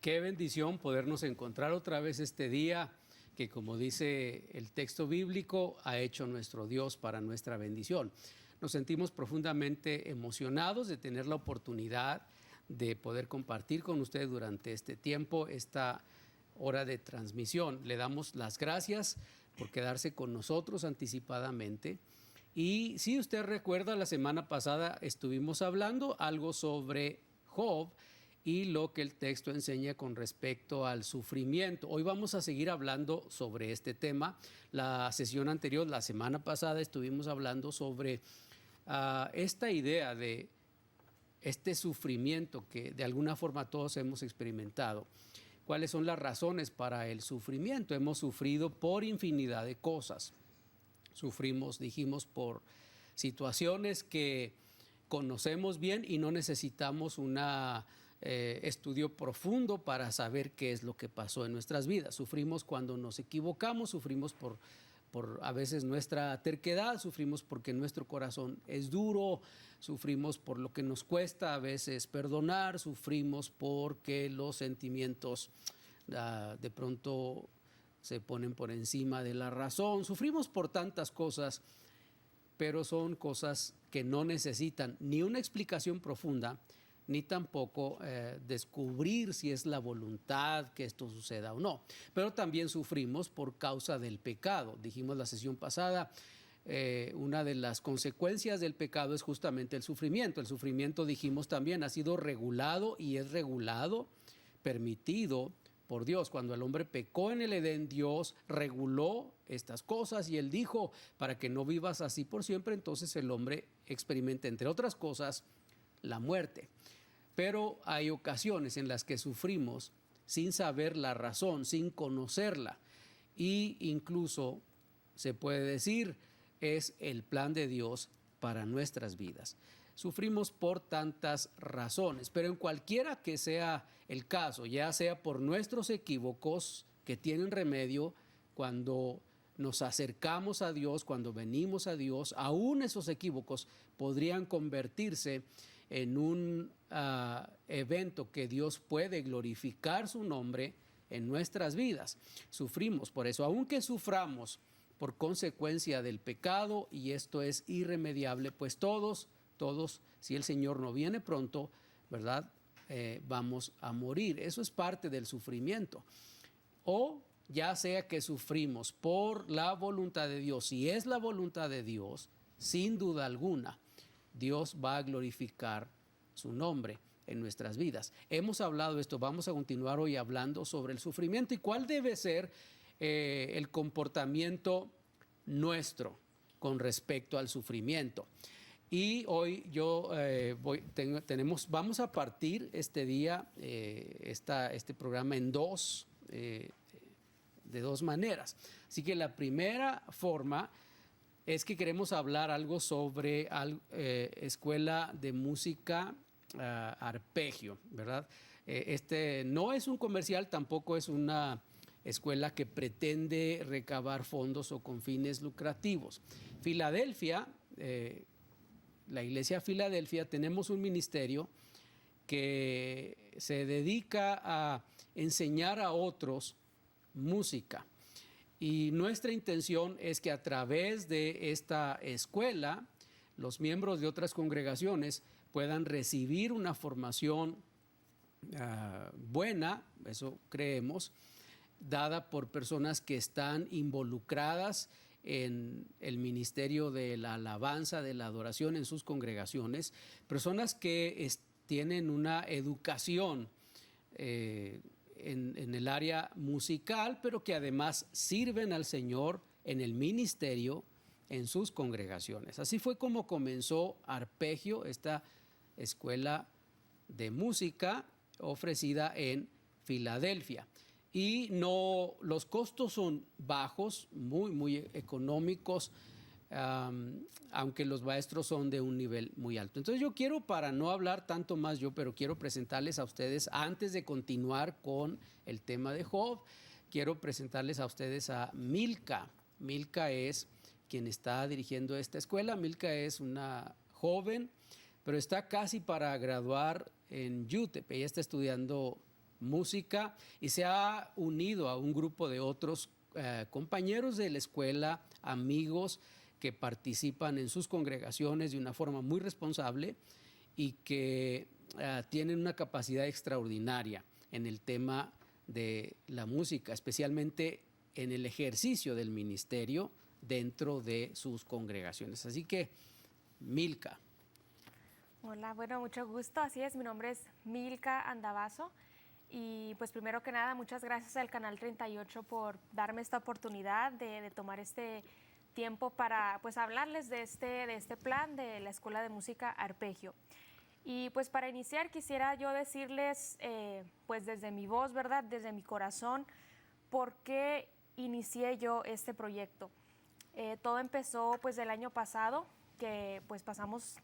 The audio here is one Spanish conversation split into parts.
Qué bendición podernos encontrar otra vez este día que, como dice el texto bíblico, ha hecho nuestro Dios para nuestra bendición. Nos sentimos profundamente emocionados de tener la oportunidad de poder compartir con ustedes durante este tiempo, esta hora de transmisión. Le damos las gracias por quedarse con nosotros anticipadamente. Y si usted recuerda, la semana pasada estuvimos hablando algo sobre Job y lo que el texto enseña con respecto al sufrimiento. Hoy vamos a seguir hablando sobre este tema. La sesión anterior, la semana pasada, estuvimos hablando sobre esta idea de este sufrimiento que de alguna forma todos hemos experimentado. ¿Cuáles son las razones para el sufrimiento? Hemos sufrido por infinidad de cosas. Sufrimos, dijimos, por situaciones que conocemos bien y no necesitamos un estudio profundo para saber qué es lo que pasó en nuestras vidas. Sufrimos cuando nos equivocamos, sufrimos por a veces nuestra terquedad, sufrimos porque nuestro corazón es duro, sufrimos por lo que nos cuesta a veces perdonar, sufrimos porque los sentimientos de pronto se ponen por encima de la razón, sufrimos por tantas cosas, pero son cosas que no necesitan ni una explicación profunda, ni tampoco descubrir si es la voluntad que esto suceda o no. Pero también sufrimos por causa del pecado. Dijimos la sesión pasada, una de las consecuencias del pecado es justamente el sufrimiento. El sufrimiento, dijimos también, ha sido regulado y es regulado, permitido por Dios. Cuando el hombre pecó en el Edén, Dios reguló estas cosas y Él dijo, para que no vivas así por siempre, entonces el hombre experimenta, entre otras cosas, la muerte. Pero hay ocasiones en las que sufrimos sin saber la razón, sin conocerla. Y incluso se puede decir, es el plan de Dios para nuestras vidas. Sufrimos por tantas razones, pero en cualquiera que sea el caso, ya sea por nuestros equívocos que tienen remedio, cuando nos acercamos a Dios, cuando venimos a Dios, aún esos equívocos podrían convertirse en un evento que Dios puede glorificar su nombre en nuestras vidas. Sufrimos por eso, aunque suframos por consecuencia del pecado, y esto es irremediable, pues todos, si el Señor no viene pronto, ¿verdad? Vamos a morir. Eso es parte del sufrimiento. O ya sea que sufrimos por la voluntad de Dios, si es la voluntad de Dios, sin duda alguna, Dios va a glorificar su nombre en nuestras vidas. Hemos hablado de esto, vamos a continuar hoy hablando sobre el sufrimiento y cuál debe ser el comportamiento nuestro con respecto al sufrimiento. Y hoy vamos a partir este día, este programa en de dos maneras. Así que la primera forma es que queremos hablar algo sobre escuela de música arpegio, ¿verdad? Este no es un comercial, tampoco es una escuela que pretende recabar fondos o con fines lucrativos. Filadelfia, la iglesia Filadelfia, tenemos un ministerio que se dedica a enseñar a otros música. Y nuestra intención es que a través de esta escuela, los miembros de otras congregaciones puedan recibir una formación buena, eso creemos, dada por personas que están involucradas en el ministerio de la alabanza, de la adoración en sus congregaciones, personas que tienen una educación en el área musical, pero que además sirven al Señor en el ministerio en sus congregaciones. Así fue como comenzó Arpegio, esta escuela de música ofrecida en Filadelfia. Y los costos son bajos, muy económicos, aunque los maestros son de un nivel muy alto. Entonces yo quiero, para no hablar tanto más pero quiero presentarles a ustedes, antes de continuar con el tema de Job, quiero presentarles a ustedes a Milka. Milka es quien está dirigiendo esta escuela. Milka es una joven, pero está casi para graduar en UTEP. Ella está estudiando música y se ha unido a un grupo de otros compañeros de la escuela, amigos que participan en sus congregaciones de una forma muy responsable y que tienen una capacidad extraordinaria en el tema de la música, especialmente en el ejercicio del ministerio dentro de sus congregaciones. Así que, Milka. Hola, bueno, mucho gusto. Así es, mi nombre es Milka Andavazo. Y pues primero que nada, muchas gracias al Canal 38 por darme esta oportunidad de tomar este tiempo para pues hablarles de este plan de la Escuela de Música Arpegio. Y pues para iniciar quisiera yo decirles pues desde mi voz, ¿verdad? Desde mi corazón, por qué inicié yo este proyecto. Todo empezó pues el año pasado, que pues pasamos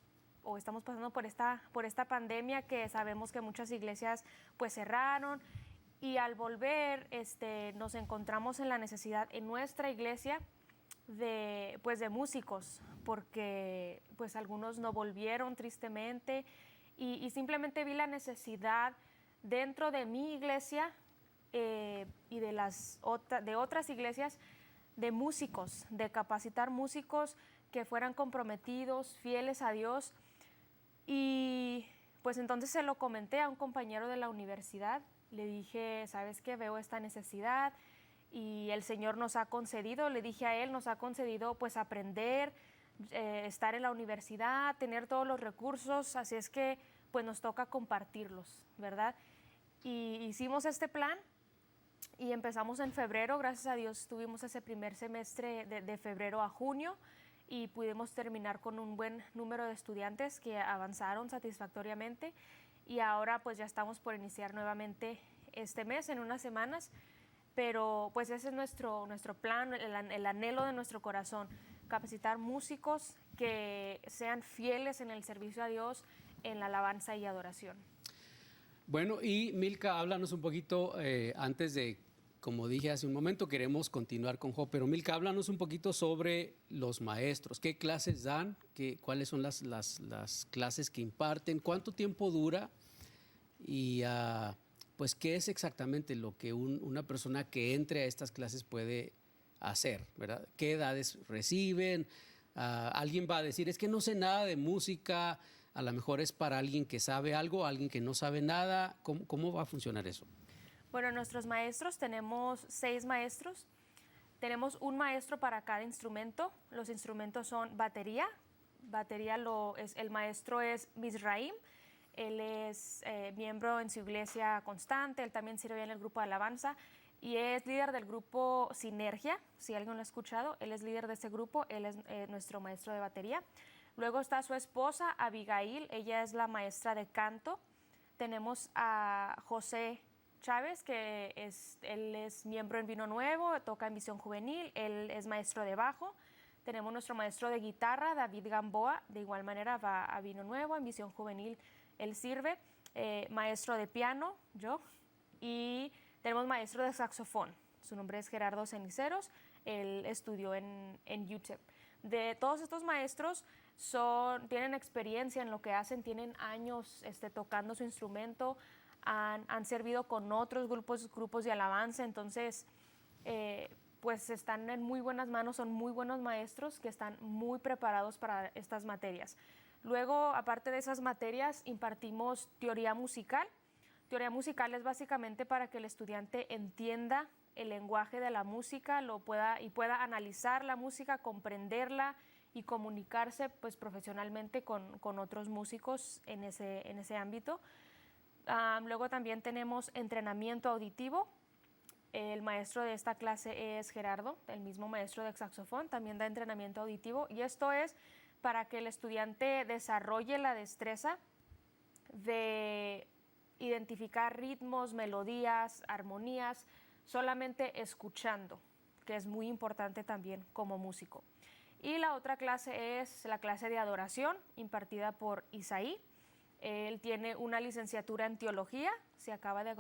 o estamos pasando por esta pandemia, que sabemos que muchas iglesias pues cerraron, y al volver nos encontramos en la necesidad en nuestra iglesia de músicos, porque pues algunos no volvieron tristemente, y simplemente vi la necesidad dentro de mi iglesia y de otras iglesias, de músicos, de capacitar músicos que fueran comprometidos, fieles a Dios. Y pues entonces se lo comenté a un compañero de la universidad. Le dije, ¿sabes qué? Veo esta necesidad y el Señor nos ha concedido, le dije a él, nos ha concedido pues aprender, estar en la universidad, tener todos los recursos, así es que pues nos toca compartirlos, ¿verdad? Y hicimos este plan y empezamos en febrero. Gracias a Dios tuvimos ese primer semestre de febrero a junio y pudimos terminar con un buen número de estudiantes que avanzaron satisfactoriamente, y ahora pues ya estamos por iniciar nuevamente este mes, en unas semanas, pero pues ese es nuestro plan, el anhelo de nuestro corazón, capacitar músicos que sean fieles en el servicio a Dios, en la alabanza y adoración. Bueno, y Milka, háblanos un poquito antes de, como dije hace un momento, queremos continuar con Jo, pero Milka, háblanos un poquito sobre los maestros. ¿Qué clases dan? ¿Cuáles son las clases que imparten? ¿Cuánto tiempo dura? Y pues, ¿qué es exactamente lo que una persona que entre a estas clases puede hacer, ¿verdad? ¿Qué edades reciben? Alguien va a decir, es que no sé nada de música. A lo mejor es para alguien que sabe algo, alguien que no sabe nada. ¿Cómo va a funcionar eso? Bueno, nuestros maestros, tenemos 6 maestros. Tenemos un maestro para cada instrumento. Los instrumentos son batería. El maestro es Misraim. Él es miembro en su iglesia constante. Él también sirve en el grupo de alabanza y es líder del grupo Sinergia. Si alguien lo ha escuchado, él es líder de ese grupo. Él es nuestro maestro de batería. Luego está su esposa, Abigail. Ella es la maestra de canto. Tenemos a José Chávez, que él es miembro en Vino Nuevo, toca en Visión Juvenil. Él es maestro de bajo. Tenemos nuestro maestro de guitarra, David Gamboa. De igual manera va a Vino Nuevo, en Visión Juvenil él sirve. Maestro de piano, yo. Y tenemos maestro de saxofón. Su nombre es Gerardo Ceniceros. Él estudió en UTEP. De todos estos maestros, tienen experiencia en lo que hacen, tienen años tocando su instrumento, han servido con otros grupos de alabanza, entonces pues están en muy buenas manos, son muy buenos maestros que están muy preparados para estas materias. Luego, aparte de esas materias, impartimos teoría musical. Teoría musical es básicamente para que el estudiante entienda el lenguaje de la música, pueda analizar la música, comprenderla y comunicarse pues profesionalmente con otros músicos en ese ámbito. Luego también tenemos entrenamiento auditivo. El maestro de esta clase es Gerardo, el mismo maestro de saxofón, también da entrenamiento auditivo, y esto es para que el estudiante desarrolle la destreza de identificar ritmos, melodías, armonías, solamente escuchando, que es muy importante también como músico. Y la otra clase es la clase de adoración, impartida por Isaí. Él tiene una licenciatura en teología, se acaba de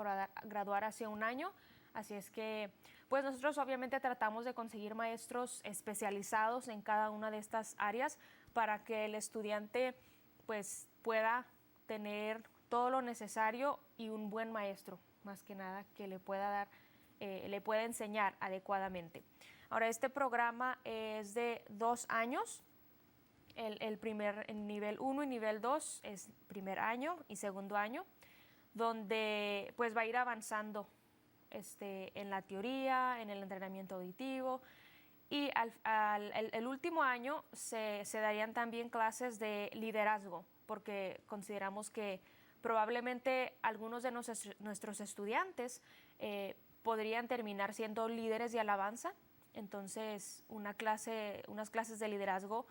graduar hace un año, así es que pues nosotros obviamente tratamos de conseguir maestros especializados en cada una de estas áreas para que el estudiante pues pueda tener todo lo necesario y un buen maestro más que nada, que le pueda dar, le pueda enseñar adecuadamente. Ahora, este programa es de 2 años. El nivel 1 y nivel 2 es primer año y segundo año, donde pues va a ir avanzando en la teoría, en el entrenamiento auditivo, y el último año se darían también clases de liderazgo, porque consideramos que probablemente algunos de nuestros estudiantes podrían terminar siendo líderes de alabanza. Entonces unas clases de liderazgo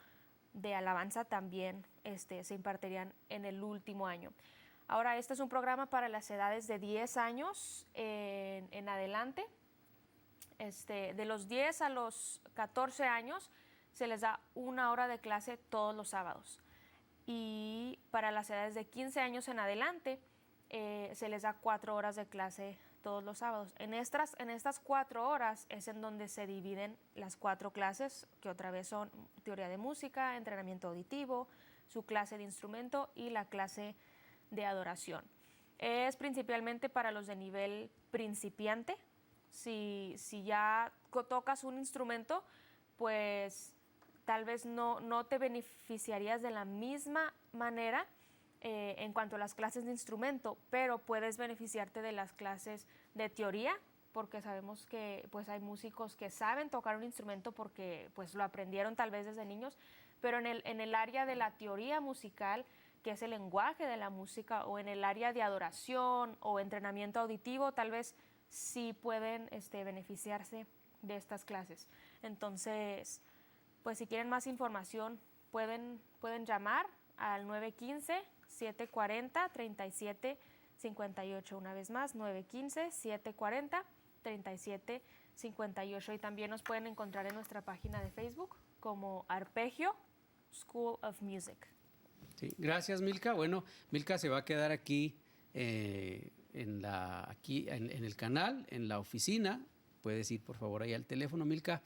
de alabanza también se impartirían en el último año. Ahora, este es un programa para las edades de 10 años en adelante. De los 10 a los 14 años se les da 1 hora de clase todos los sábados. Y para las edades de 15 años en adelante se les da 4 horas de clase todos los sábados. En estas 4 horas es en donde se dividen las 4 clases, que otra vez son teoría de música, entrenamiento auditivo, su clase de instrumento y la clase de adoración. Es principalmente para los de nivel principiante. Si ya tocas un instrumento, pues tal vez no te beneficiarías de la misma manera en cuanto a las clases de instrumento, pero puedes beneficiarte de las clases de teoría, porque sabemos que pues hay músicos que saben tocar un instrumento porque pues lo aprendieron tal vez desde niños, pero en el área de la teoría musical, que es el lenguaje de la música, o en el área de adoración o entrenamiento auditivo, tal vez sí pueden beneficiarse de estas clases. Entonces, pues si quieren más información, pueden llamar al 915-740-3758. Una vez más, 915-740-3758. Y también nos pueden encontrar en nuestra página de Facebook como Arpegio School of Music. Sí, gracias, Milka. Bueno, Milka se va a quedar aquí en el canal, en la oficina. Puedes ir, por favor, ahí al teléfono, Milka,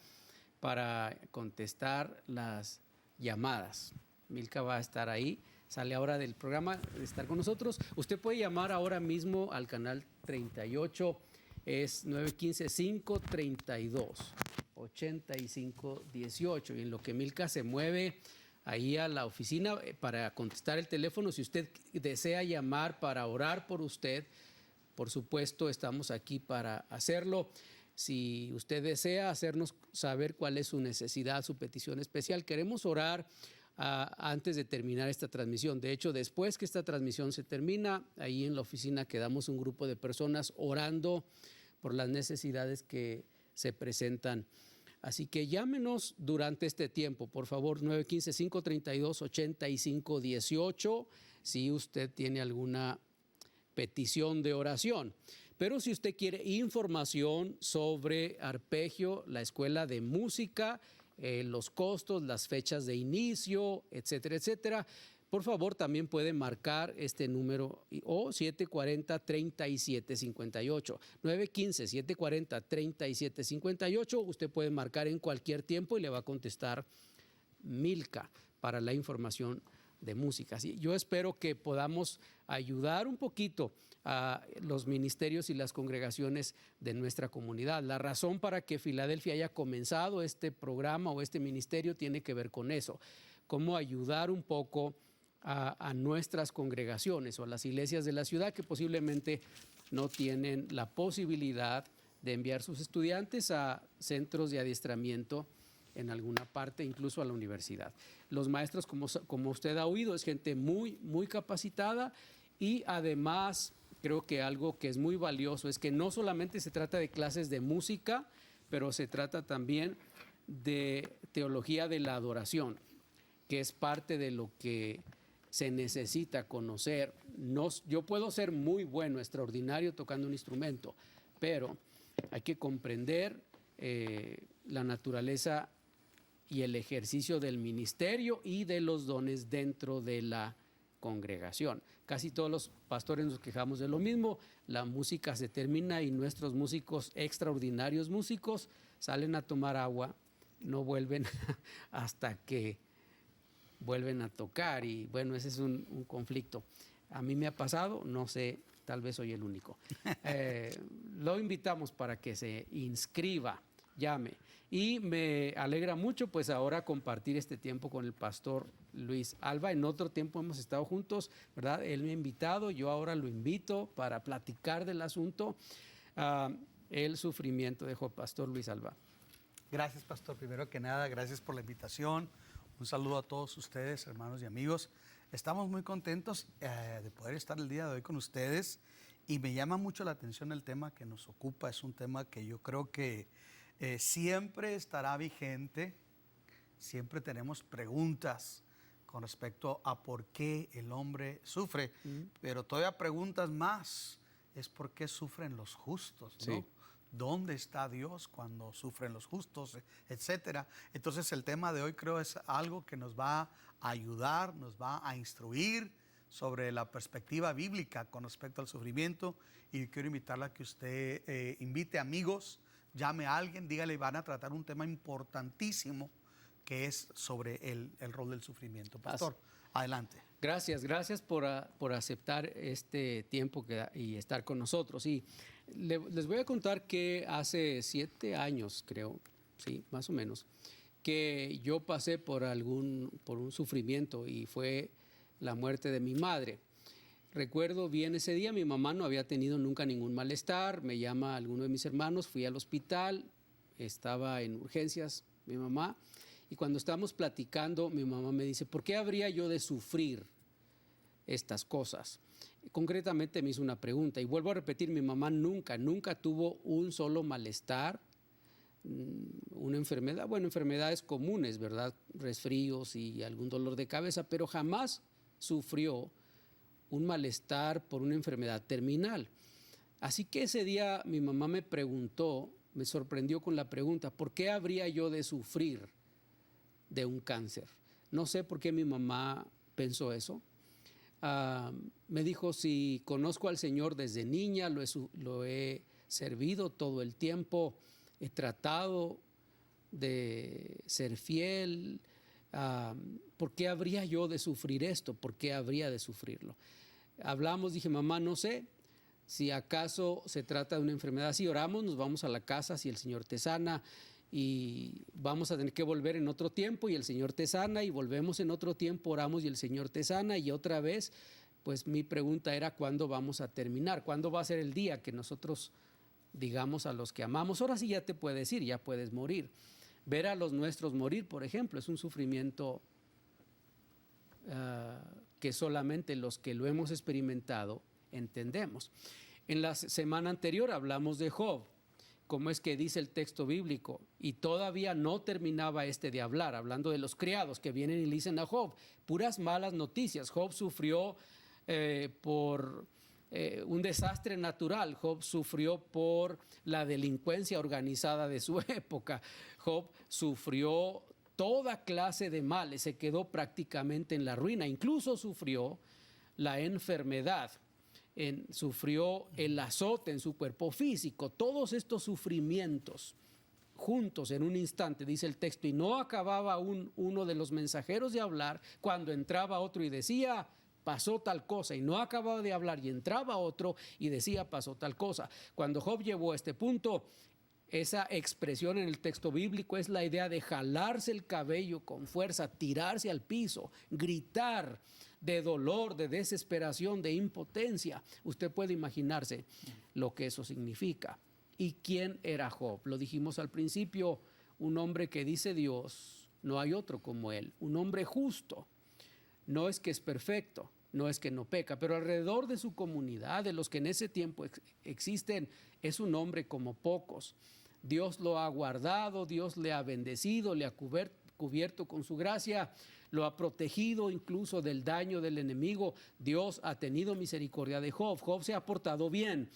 para contestar las llamadas. Milka va a estar ahí. Sale ahora del programa de estar con nosotros. Usted puede llamar ahora mismo al canal 38. Es 915-532-8518. Y en lo que Milka se mueve ahí a la oficina para contestar el teléfono, si usted desea llamar para orar por usted, por supuesto, estamos aquí para hacerlo. Si usted desea hacernos saber cuál es su necesidad, su petición especial, queremos orar antes de terminar esta transmisión. De hecho, después que esta transmisión se termina, ahí en la oficina quedamos un grupo de personas orando por las necesidades que se presentan. Así que llámenos durante este tiempo, por favor, 915-532-8518, si usted tiene alguna petición de oración. Pero si usted quiere información sobre Arpegio, la escuela de música, los costos, las fechas de inicio, etcétera, etcétera, por favor también puede marcar este número o 740-3758, 915-740-3758. Usted puede marcar en cualquier tiempo y le va a contestar Milka para la información de música. Así, yo espero que podamos ayudar un poquito a los ministerios y las congregaciones de nuestra comunidad. La razón para que Filadelfia haya comenzado este programa o este ministerio tiene que ver con eso, cómo ayudar un poco a nuestras congregaciones o a las iglesias de la ciudad que posiblemente no tienen la posibilidad de enviar sus estudiantes a centros de adiestramiento en alguna parte, incluso a la universidad. Los maestros, como usted ha oído, es gente muy, muy capacitada, y además creo que algo que es muy valioso es que no solamente se trata de clases de música, pero se trata también de teología de la adoración, que es parte de lo que se necesita conocer. Yo puedo ser muy bueno, extraordinario tocando un instrumento, pero hay que comprender la naturaleza y el ejercicio del ministerio y de los dones dentro de la congregación. Casi todos los pastores nos quejamos de lo mismo. La música se termina y nuestros músicos, extraordinarios músicos, salen a tomar agua, no vuelven hasta que vuelven a tocar, y bueno, ese es un conflicto. A mí me ha pasado, no sé tal vez soy el único. Lo invitamos para que se inscriba, llame. Y me alegra mucho pues ahora compartir este tiempo con el pastor Luis Alba. En otro tiempo hemos estado juntos, ¿verdad? Él me ha invitado, yo ahora lo invito para platicar del asunto, el sufrimiento de Job. Pastor Luis Alba. Gracias, pastor. Primero que nada, gracias por la invitación. Un saludo a todos ustedes, hermanos y amigos. Estamos muy contentos de poder estar el día de hoy con ustedes y me llama mucho la atención el tema que nos ocupa. Es un tema que yo creo que siempre estará vigente. Siempre tenemos preguntas con respecto a por qué el hombre sufre, pero todavía preguntas más, es por qué sufren los justos, ¿no? Sí. ¿Dónde está Dios cuando sufren los justos, etcétera? Entonces el tema de hoy creo es algo que nos va a ayudar, nos va a instruir sobre la perspectiva bíblica con respecto al sufrimiento, y quiero invitarla a que usted invite amigos, llame a alguien, dígale, van a tratar un tema importantísimo que es sobre el rol del sufrimiento. Pastor, adelante. Gracias por aceptar este tiempo y estar con nosotros. Y les voy a contar que hace 7 años, creo, sí, más o menos, que yo pasé por un sufrimiento, y fue la muerte de mi madre. Recuerdo bien ese día, mi mamá no había tenido nunca ningún malestar, me llama alguno de mis hermanos, fui al hospital, estaba en urgencias mi mamá, y cuando estábamos platicando, mi mamá me dice, ¿por qué habría yo de sufrir estas cosas? Concretamente me hizo una pregunta, y vuelvo a repetir, mi mamá nunca tuvo un solo malestar, una enfermedad, bueno, enfermedades comunes, ¿verdad? Resfríos y algún dolor de cabeza, pero jamás sufrió un malestar por una enfermedad terminal. Así que ese día mi mamá me preguntó, me sorprendió con la pregunta, ¿por qué habría yo de sufrir de un cáncer? No sé por qué mi mamá pensó eso. Me dijo, si conozco al Señor desde niña, lo he servido todo el tiempo, he tratado de ser fiel, ¿por qué habría yo de sufrir esto? ¿Por qué habría de sufrirlo? Hablamos, dije, mamá, no sé si acaso se trata de una enfermedad. Si oramos, nos vamos a la casa, si el Señor te sana, y vamos a tener que volver en otro tiempo y el Señor te sana, y volvemos en otro tiempo, oramos y el Señor te sana, y otra vez, pues mi pregunta era, ¿cuándo vamos a terminar? ¿Cuándo va a ser el día que nosotros digamos a los que amamos, ahora sí ya te puedes ir, ya puedes morir? Ver a los nuestros morir, por ejemplo, es un sufrimiento que solamente los que lo hemos experimentado entendemos. En la semana anterior hablamos de Job, cómo es que dice el texto bíblico, y todavía no terminaba de hablar, hablando de los criados que vienen y le dicen a Job, puras malas noticias. Job sufrió por un desastre natural, Job sufrió por la delincuencia organizada de su época, Job sufrió toda clase de males, se quedó prácticamente en la ruina, incluso sufrió la enfermedad, sufrió el azote en su cuerpo físico. Todos estos sufrimientos juntos en un instante, dice el texto, y no acababa uno de los mensajeros de hablar cuando entraba otro y decía, pasó tal cosa, y no acababa de hablar y entraba otro y decía, pasó tal cosa. Cuando Job llegó a este punto, esa expresión en el texto bíblico es la idea de jalarse el cabello con fuerza, tirarse al piso, gritar de dolor, de desesperación, de impotencia. Usted puede imaginarse lo que eso significa. ¿Y quién era Job? Lo dijimos al principio, un hombre que dice Dios, no hay otro como él, un hombre justo. No es que es perfecto, no es que no peca, pero alrededor de su comunidad, de los que en ese tiempo existen, es un hombre como pocos. Dios lo ha guardado, Dios le ha bendecido, le ha cubierto con su gracia, lo ha protegido incluso del daño del enemigo. Dios ha tenido misericordia de Job. Job se ha portado bien.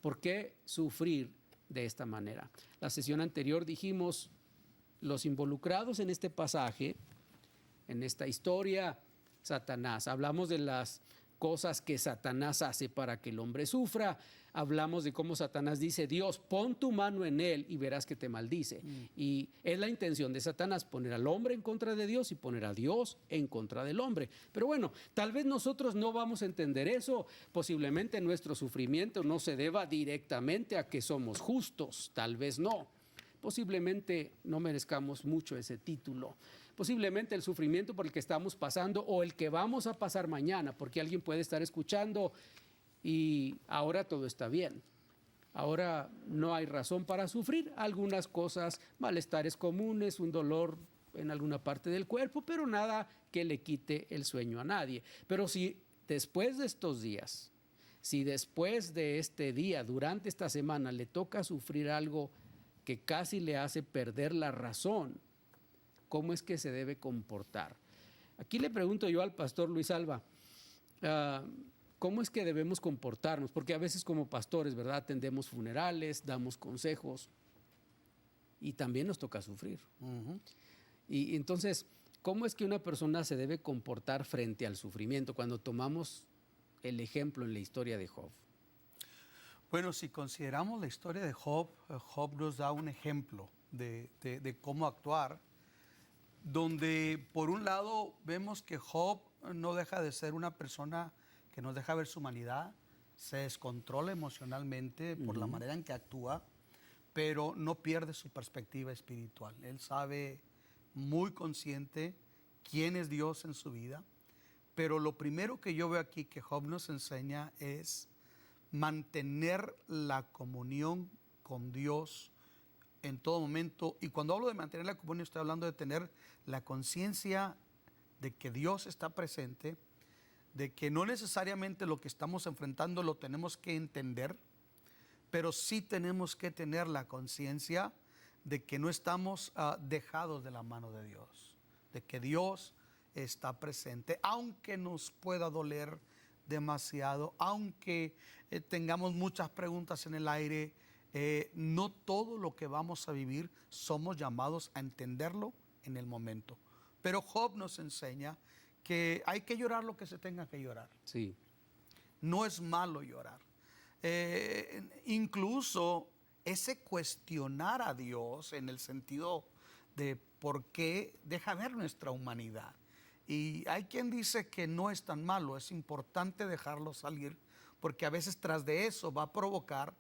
¿Por qué sufrir de esta manera? La sesión anterior dijimos, los involucrados en este pasaje, en esta historia, Satanás. Hablamos de las cosas que Satanás hace para que el hombre sufra. hablamos de cómo Satanás dice, Dios, pon tu mano en él y verás que te maldice. Y es la intención de Satanás, poner al hombre en contra de Dios y poner a Dios en contra del hombre. Pero bueno, tal vez nosotros no vamos a entender eso. Posiblemente nuestro sufrimiento no se deba directamente a que somos justos, tal vez no. Posiblemente no merezcamos mucho ese título. Posiblemente el sufrimiento por el que estamos pasando o el que vamos a pasar mañana, porque alguien puede estar escuchando y ahora todo está bien. Ahora no hay razón para sufrir. Algunas cosas, malestares comunes, un dolor en alguna parte del cuerpo, pero nada que le quite el sueño a nadie. Pero si después de estos días, si después de este día, durante esta semana, le toca sufrir algo que casi le hace perder la razón, ¿cómo es que se debe comportar? Aquí le pregunto yo al pastor Luis Alba, ¿cómo es que debemos comportarnos? Porque a veces como pastores, ¿verdad? Atendemos funerales, damos consejos y también nos toca sufrir. Y entonces, ¿cómo es que una persona se debe comportar frente al sufrimiento cuando tomamos el ejemplo en la historia de Job? Bueno, si consideramos la historia de Job, Job nos da un ejemplo de cómo actuar, donde por un lado vemos que Job no deja de ser una persona que nos deja ver su humanidad, se descontrola emocionalmente por la manera en que actúa, pero no pierde su perspectiva espiritual. Él sabe muy consciente quién es Dios en su vida, pero lo primero que yo veo aquí que Job nos enseña es mantener la comunión con Dios en todo momento. Y cuando hablo de mantener la comunión, estoy hablando de tener la conciencia de que Dios está presente, de que no necesariamente lo que estamos enfrentando lo tenemos que entender, pero sí tenemos que tener la conciencia de que no estamos dejados de la mano de Dios, de que Dios está presente, aunque nos pueda doler demasiado, aunque tengamos muchas preguntas en el aire. No todo lo que vamos a vivir somos llamados a entenderlo en el momento. Pero Job nos enseña que hay que llorar lo que se tenga que llorar. Sí. No es malo llorar. Incluso ese cuestionar a Dios en el sentido de por qué deja ver nuestra humanidad. Y hay quien dice que no es tan malo, es importante dejarlo salir, porque a veces tras de eso va a provocar,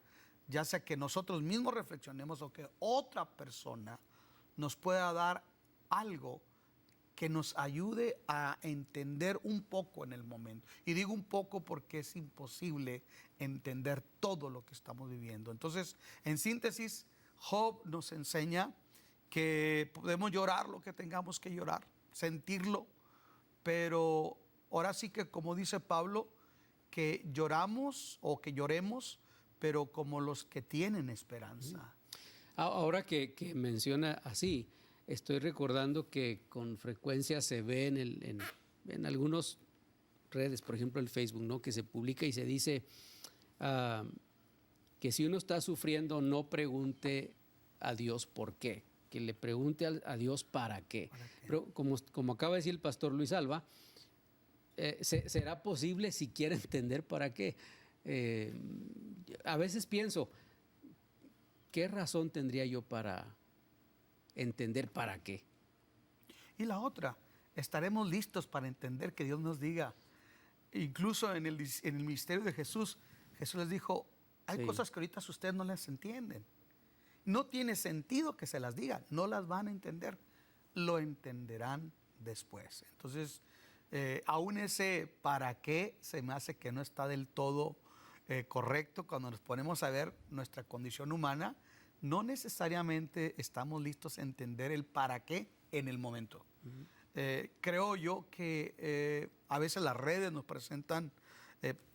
ya sea que nosotros mismos reflexionemos o que otra persona nos pueda dar algo que nos ayude a entender un poco en el momento. Y digo un poco porque es imposible entender todo lo que estamos viviendo. Entonces, en síntesis, Job nos enseña que podemos llorar lo que tengamos que llorar, sentirlo, pero ahora sí que, como dice Pablo, que lloramos o que lloremos, pero como los que tienen esperanza. Ahora que menciona así, estoy recordando que con frecuencia se ve en algunas redes, por ejemplo el Facebook, ¿no? Que se publica y se dice que si uno está sufriendo no pregunte a Dios por qué, que le pregunte a Dios para qué. Pero como acaba de decir el pastor Luis Alba, ¿será posible siquiera entender para qué? A veces pienso, ¿qué razón tendría yo para entender para qué? Y la otra, estaremos listos para entender que Dios nos diga. Incluso en el ministerio de Jesús, Jesús les dijo, hay cosas que ahorita ustedes no las entienden. No tiene sentido que se las digan, no las van a entender, lo entenderán después. Entonces, aún ese para qué se me hace que no está del todo correcto. Cuando nos ponemos a ver nuestra condición humana, no necesariamente estamos listos a entender el para qué en el momento. Creo yo que a veces las redes nos presentan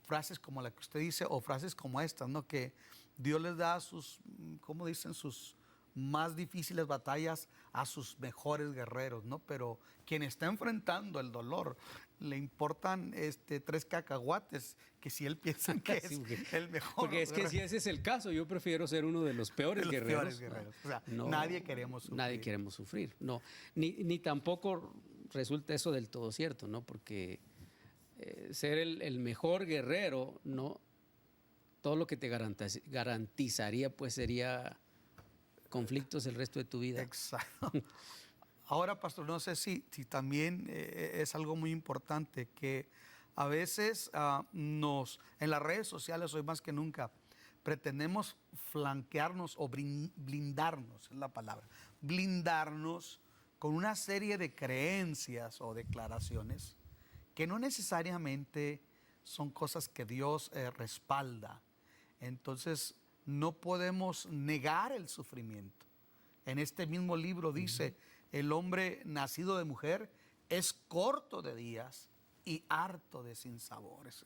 frases como la que usted dice o frases como estas, ¿no? Que Dios les da sus, ¿cómo dicen? Sus más difíciles batallas a sus mejores guerreros, ¿no? Pero quien está enfrentando el dolor, le importan 3 cacahuates, que si él piensa que Sí, es el mejor. Porque es que si ese es el caso, yo prefiero ser uno de los peores guerreros. O sea, nadie queremos sufrir. Nadie queremos sufrir, no. Ni tampoco resulta eso del todo cierto, ¿no? Porque ser el mejor guerrero no todo lo que te garantizaría pues sería conflictos el resto de tu vida. Exacto. Ahora, pastor, no sé si también es algo muy importante que a veces en las redes sociales hoy más que nunca pretendemos flanquearnos o blindarnos, es la palabra, blindarnos con una serie de creencias o declaraciones que no necesariamente son cosas que Dios respalda. Entonces, no podemos negar el sufrimiento. En este mismo libro dice, el hombre nacido de mujer es corto de días y harto de sinsabores.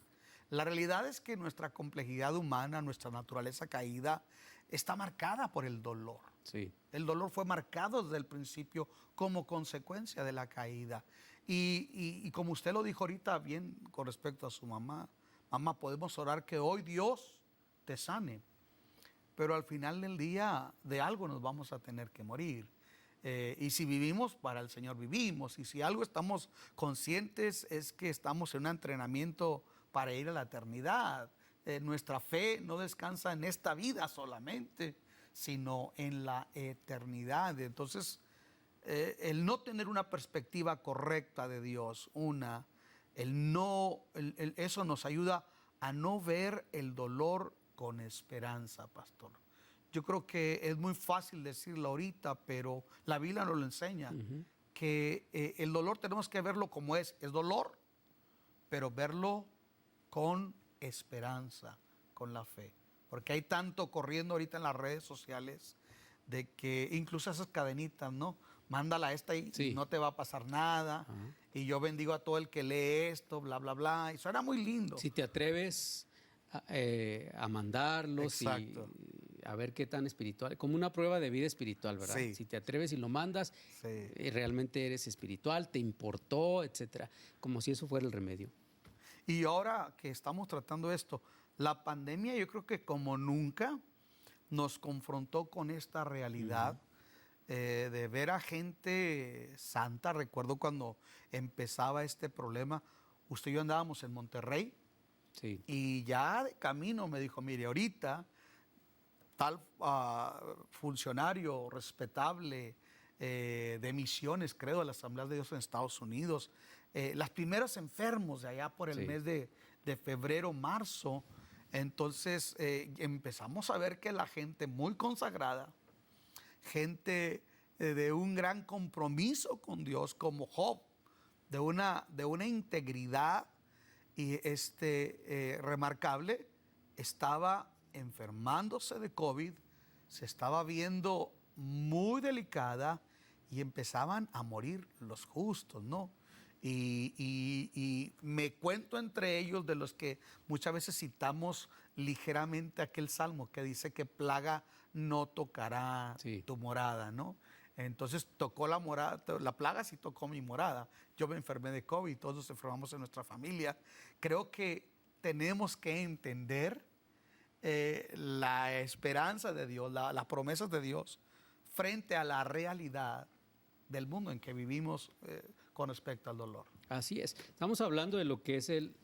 La realidad es que nuestra complejidad humana, nuestra naturaleza caída, está marcada por el dolor. Sí. El dolor fue marcado desde el principio como consecuencia de la caída. Y como usted lo dijo ahorita bien con respecto a su mamá, mamá, podemos orar que hoy Dios te sane, pero al final del día de algo nos vamos a tener que morir. Y si vivimos, para el Señor vivimos. Y si algo estamos conscientes es que estamos en un entrenamiento para ir a la eternidad. Nuestra fe no descansa en esta vida solamente, sino en la eternidad. Entonces, el no tener una perspectiva correcta de Dios, eso nos ayuda a no ver el dolor con esperanza, pastor. Yo creo que es muy fácil decirlo ahorita, pero la Biblia nos lo enseña, que el dolor tenemos que verlo como es dolor, pero verlo con esperanza, con la fe. Porque hay tanto corriendo ahorita en las redes sociales de que incluso esas cadenitas, ¿no? Mándala esta y no te va a pasar nada. Y yo bendigo a todo el que lee esto, bla, bla, bla. Y suena muy lindo. Si te atreves a mandarlos y a ver qué tan espiritual, como una prueba de vida espiritual, ¿verdad? Sí. Si te atreves y lo mandas, realmente eres espiritual, te importó, etcétera, como si eso fuera el remedio. Y ahora que estamos tratando esto, la pandemia yo creo que como nunca nos confrontó con esta realidad de ver a gente santa. Recuerdo cuando empezaba este problema, usted y yo andábamos en Monterrey. Sí. Y ya de camino me dijo, mire, ahorita tal funcionario respetable de misiones, creo, de la Asamblea de Dios en Estados Unidos, las primeras enfermos de allá por el mes de febrero, marzo, entonces empezamos a ver que la gente muy consagrada, gente de un gran compromiso con Dios como Job, de una integridad y remarcable, estaba enfermándose de COVID, se estaba viendo muy delicada y empezaban a morir los justos, ¿no? Y me cuento entre ellos de los que muchas veces citamos ligeramente aquel salmo que dice que plaga no tocará tu morada, ¿no? Entonces tocó la morada, la plaga sí tocó mi morada. Yo me enfermé de COVID, todos nos enfermamos en nuestra familia. Creo que tenemos que entender la esperanza de Dios, las promesas de Dios frente a la realidad del mundo en que vivimos con respecto al dolor. Así es. Estamos hablando de lo que es el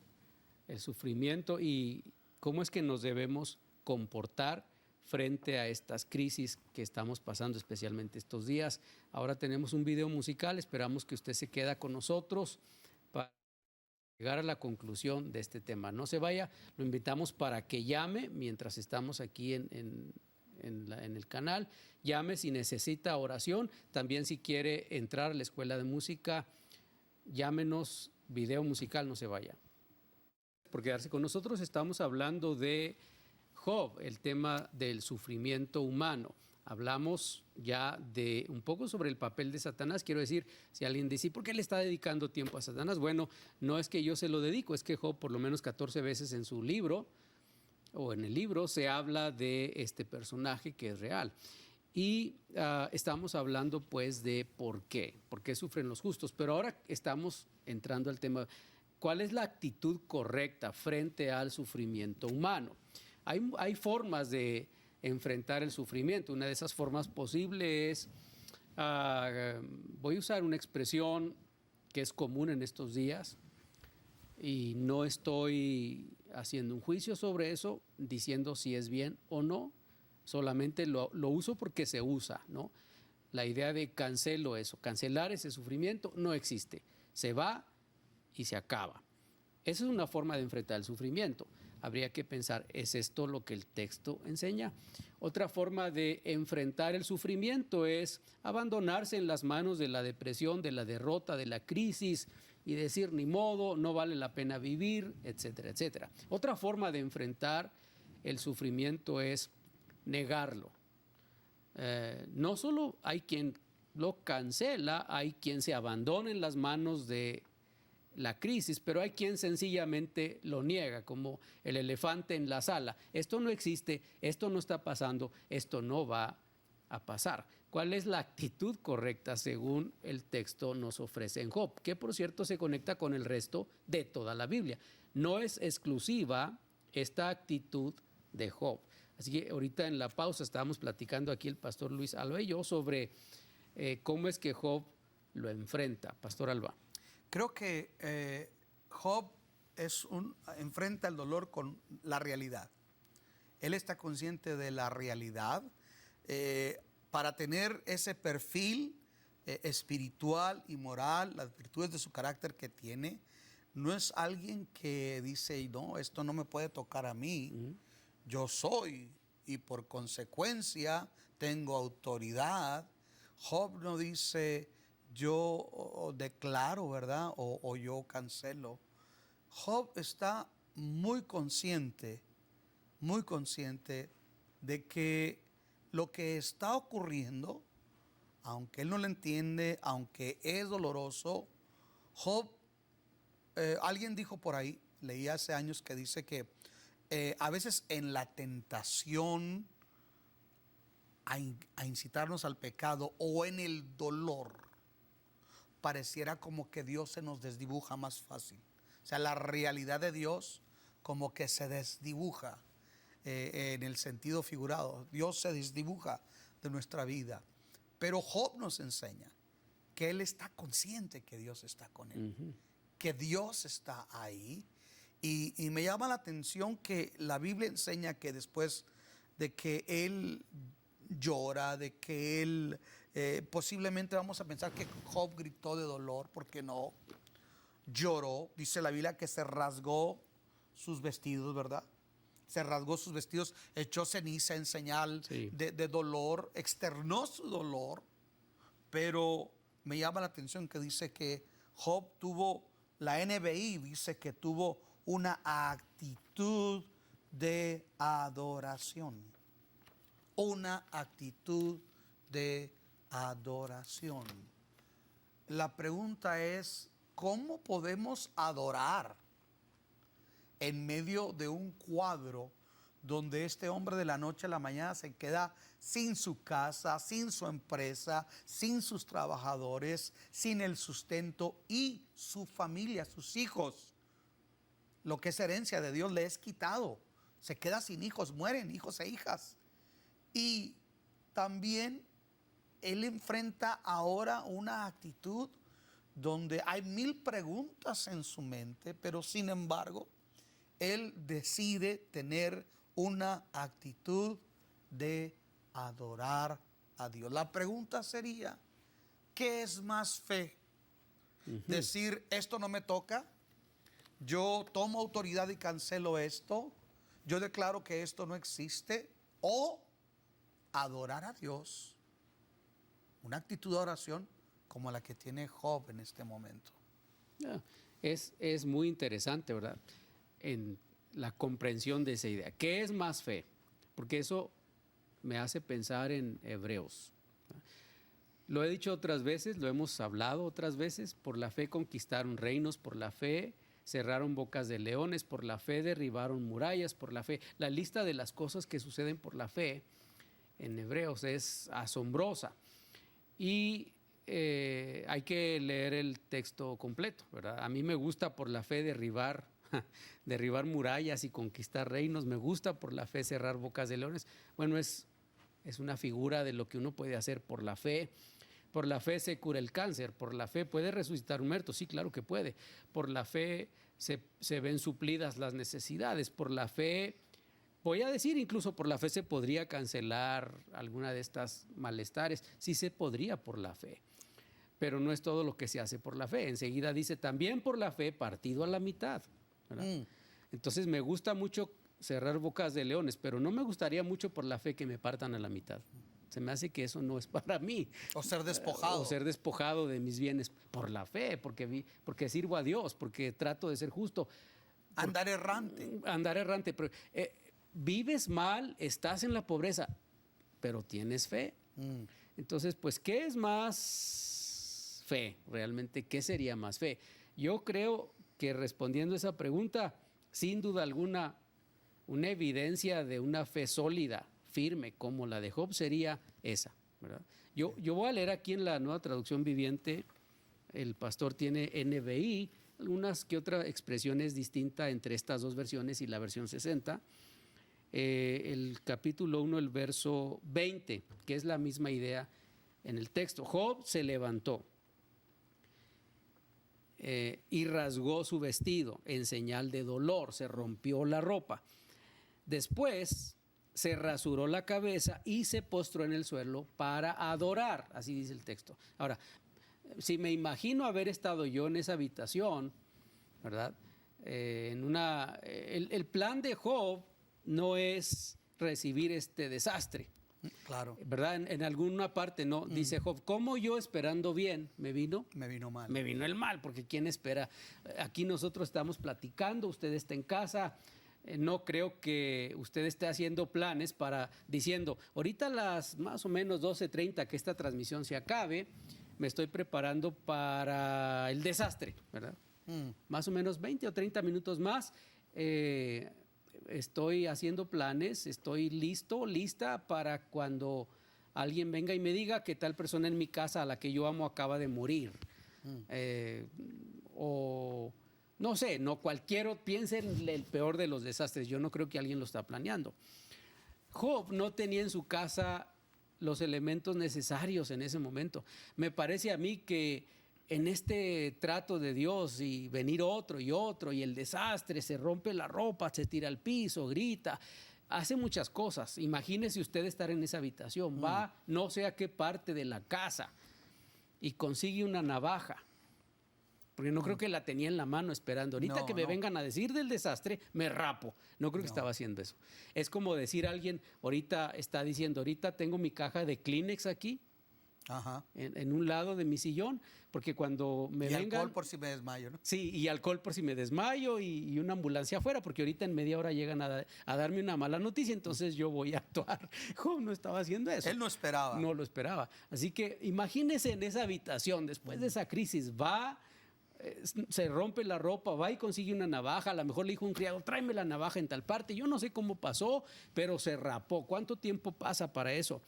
sufrimiento y cómo es que nos debemos comportar frente a estas crisis que estamos pasando, especialmente estos días. Ahora tenemos un video musical, esperamos que usted se quede con nosotros para llegar a la conclusión de este tema. No se vaya, lo invitamos para que llame mientras estamos aquí en el canal. Llame si necesita oración, también si quiere entrar a la escuela de música, llámenos, video musical, no se vaya. Por quedarse con nosotros, estamos hablando de Job, el tema del sufrimiento humano. Hablamos ya de un poco sobre el papel de Satanás. Quiero decir, si alguien dice, ¿por qué le está dedicando tiempo a Satanás? Bueno, no es que yo se lo dedico, es que Job por lo menos 14 veces en su libro o en el libro se habla de este personaje que es real. Y estamos hablando pues de por qué sufren los justos. Pero ahora estamos entrando al tema, ¿cuál es la actitud correcta frente al sufrimiento humano? Hay formas de enfrentar el sufrimiento. Una de esas formas posibles es, voy a usar una expresión que es común en estos días y no estoy haciendo un juicio sobre eso, diciendo si es bien o no. Solamente lo uso porque se usa, ¿no? La idea de cancelo eso, cancelar ese sufrimiento no existe. Se va y se acaba. Esa es una forma de enfrentar el sufrimiento. Habría que pensar, ¿es esto lo que el texto enseña? Otra forma de enfrentar el sufrimiento es abandonarse en las manos de la depresión, de la derrota, de la crisis y decir, ni modo, no vale la pena vivir, etcétera, etcétera. Otra forma de enfrentar el sufrimiento es negarlo. No solo hay quien lo cancela, hay quien se abandona en las manos de la crisis, pero hay quien sencillamente lo niega, como el elefante en la sala. Esto no existe, esto no está pasando, esto no va a pasar. ¿Cuál es la actitud correcta según el texto nos ofrece en Job? Que por cierto se conecta con el resto de toda la Biblia. No es exclusiva esta actitud de Job. Así que ahorita en la pausa estábamos platicando aquí el pastor Luis Alba y yo sobre cómo es que Job lo enfrenta. Pastor Alba. Creo que Job enfrenta el dolor con la realidad. Él está consciente de la realidad. Para tener ese perfil espiritual y moral, las virtudes de su carácter que tiene, no es alguien que dice, no, esto no me puede tocar a mí. Yo soy y por consecuencia tengo autoridad. Job no dice, yo declaro, ¿verdad? O yo cancelo. Job está muy consciente de que lo que está ocurriendo, aunque él no lo entiende, aunque es doloroso, Job, alguien dijo por ahí, leí hace años que dice que a veces en la tentación a incitarnos al pecado o en el dolor, pareciera como que Dios se nos desdibuja más fácil. O sea, la realidad de Dios como que se desdibuja en el sentido figurado. Dios se desdibuja de nuestra vida. Pero Job nos enseña que él está consciente que Dios está con él, que Dios está ahí. Y me llama la atención que la Biblia enseña que después de que él llora, de que él posiblemente vamos a pensar que Job gritó de dolor, porque no, lloró. Dice la Biblia que se rasgó sus vestidos, ¿verdad? Se rasgó sus vestidos, echó ceniza en señal de dolor, externó su dolor. Pero me llama la atención que dice que Job tuvo, la NBI dice que tuvo una actitud de adoración. Una actitud de adoración. La pregunta es, ¿cómo podemos adorar en medio de un cuadro donde este hombre de la noche a la mañana se queda sin su casa, sin su empresa, sin sus trabajadores, sin el sustento y su familia, sus hijos? Lo que es herencia de Dios le es quitado. Se queda sin hijos, mueren hijos e hijas. Y también él enfrenta ahora una actitud donde hay 1000 preguntas en su mente, pero sin embargo, él decide tener una actitud de adorar a Dios. La pregunta sería, ¿qué es más fe? Decir, esto no me toca, yo tomo autoridad y cancelo esto, yo declaro que esto no existe, o adorar a Dios, una actitud de oración como la que tiene Job en este momento. Es muy interesante, ¿verdad? En la comprensión de esa idea. ¿Qué es más fe? Porque eso me hace pensar en Hebreos. Lo he dicho otras veces, lo hemos hablado otras veces. Por la fe conquistaron reinos, por la fe cerraron bocas de leones, por la fe derribaron murallas, por la fe. La lista de las cosas que suceden por la fe en Hebreos es asombrosa. Y hay que leer el texto completo, ¿verdad? A mí me gusta por la fe derribar murallas y conquistar reinos. Me gusta por la fe cerrar bocas de leones. Bueno, es una figura de lo que uno puede hacer por la fe. Por la fe se cura el cáncer, por la fe puede resucitar un muerto, sí, claro que puede. Por la fe se ven suplidas las necesidades, por la fe, voy a decir, incluso por la fe se podría cancelar alguna de estas malestares, sí se podría por la fe, pero no es todo lo que se hace por la fe. Enseguida dice, también por la fe partido a la mitad, ¿verdad? Entonces me gusta mucho cerrar bocas de leones, pero no me gustaría mucho por la fe que me partan a la mitad. Se me hace que eso no es para mí. O ser despojado. O ser despojado de mis bienes por la fe, porque sirvo a Dios, porque trato de ser justo. Andar errante. Andar errante. Pero, vives mal, estás en la pobreza, pero tienes fe. Entonces, pues, ¿qué es más fe realmente? ¿Qué sería más fe? Yo creo que respondiendo a esa pregunta, sin duda alguna, una evidencia de una fe sólida, firme, como la de Job, sería esa, ¿verdad? Yo voy a leer aquí en la Nueva Traducción Viviente, el pastor tiene NBI, algunas que otras expresiones distintas entre estas dos versiones y la versión 60. El capítulo 1, el verso 20, que es la misma idea en el texto. Job se levantó y rasgó su vestido en señal de dolor, se rompió la ropa. Después se rasuró la cabeza y se postró en el suelo para adorar, así dice el texto. Ahora, si me imagino haber estado yo en esa habitación, ¿verdad? El plan de Job no es recibir este desastre. Claro. ¿Verdad? En alguna parte no, dice Job, ¿cómo yo esperando bien me vino? Me vino mal. Me vino el mal, porque ¿quién espera? Aquí nosotros estamos platicando, usted está en casa. No creo que usted esté haciendo planes diciendo, ahorita las más o menos 12:30 que esta transmisión se acabe, me estoy preparando para el desastre, ¿verdad? Más o menos 20 o 30 minutos más, estoy haciendo planes, estoy lista para cuando alguien venga y me diga que tal persona en mi casa a la que yo amo acaba de morir. O no sé, no cualquiera piense en el peor de los desastres. Yo no creo que alguien lo está planeando. Job no tenía en su casa los elementos necesarios en ese momento. Me parece a mí que en este trato de Dios y venir otro y el desastre, se rompe la ropa, se tira al piso, grita, hace muchas cosas. Imagínese usted estar en esa habitación, va no sé a qué parte de la casa y consigue una navaja. Porque no creo que la tenía en la mano esperando. Ahorita que me vengan a decir del desastre, me rapo. No creo que estaba haciendo eso. Es como decir a alguien, ahorita está diciendo, ahorita tengo mi caja de Kleenex aquí, en un lado de mi sillón, porque cuando me vengan... Y alcohol por si me desmayo, ¿no? Sí, y alcohol por si me desmayo y una ambulancia afuera, porque ahorita en media hora llegan a darme una mala noticia, entonces yo voy a actuar. Job no estaba haciendo eso. Él no esperaba. No lo esperaba. Así que imagínese en esa habitación, después de esa crisis, se rompe la ropa, va y consigue una navaja, a lo mejor le dijo un criado, tráeme la navaja en tal parte, yo no sé cómo pasó, pero se rapó. ¿Cuánto tiempo pasa para eso?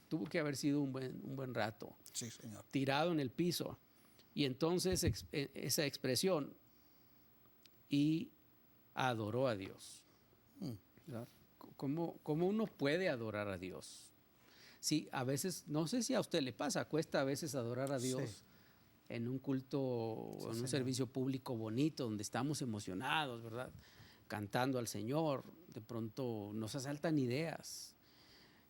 Tuvo que haber sido un buen rato. Sí, señor. Tirado en el piso. Y entonces esa expresión, y adoró a Dios. ¿Cómo uno puede adorar a Dios? Sí, a veces, no sé si a usted le pasa, cuesta a veces adorar a Dios. Sí. En un culto, en un servicio público bonito, donde estamos emocionados, ¿verdad? Cantando al Señor, de pronto nos asaltan ideas.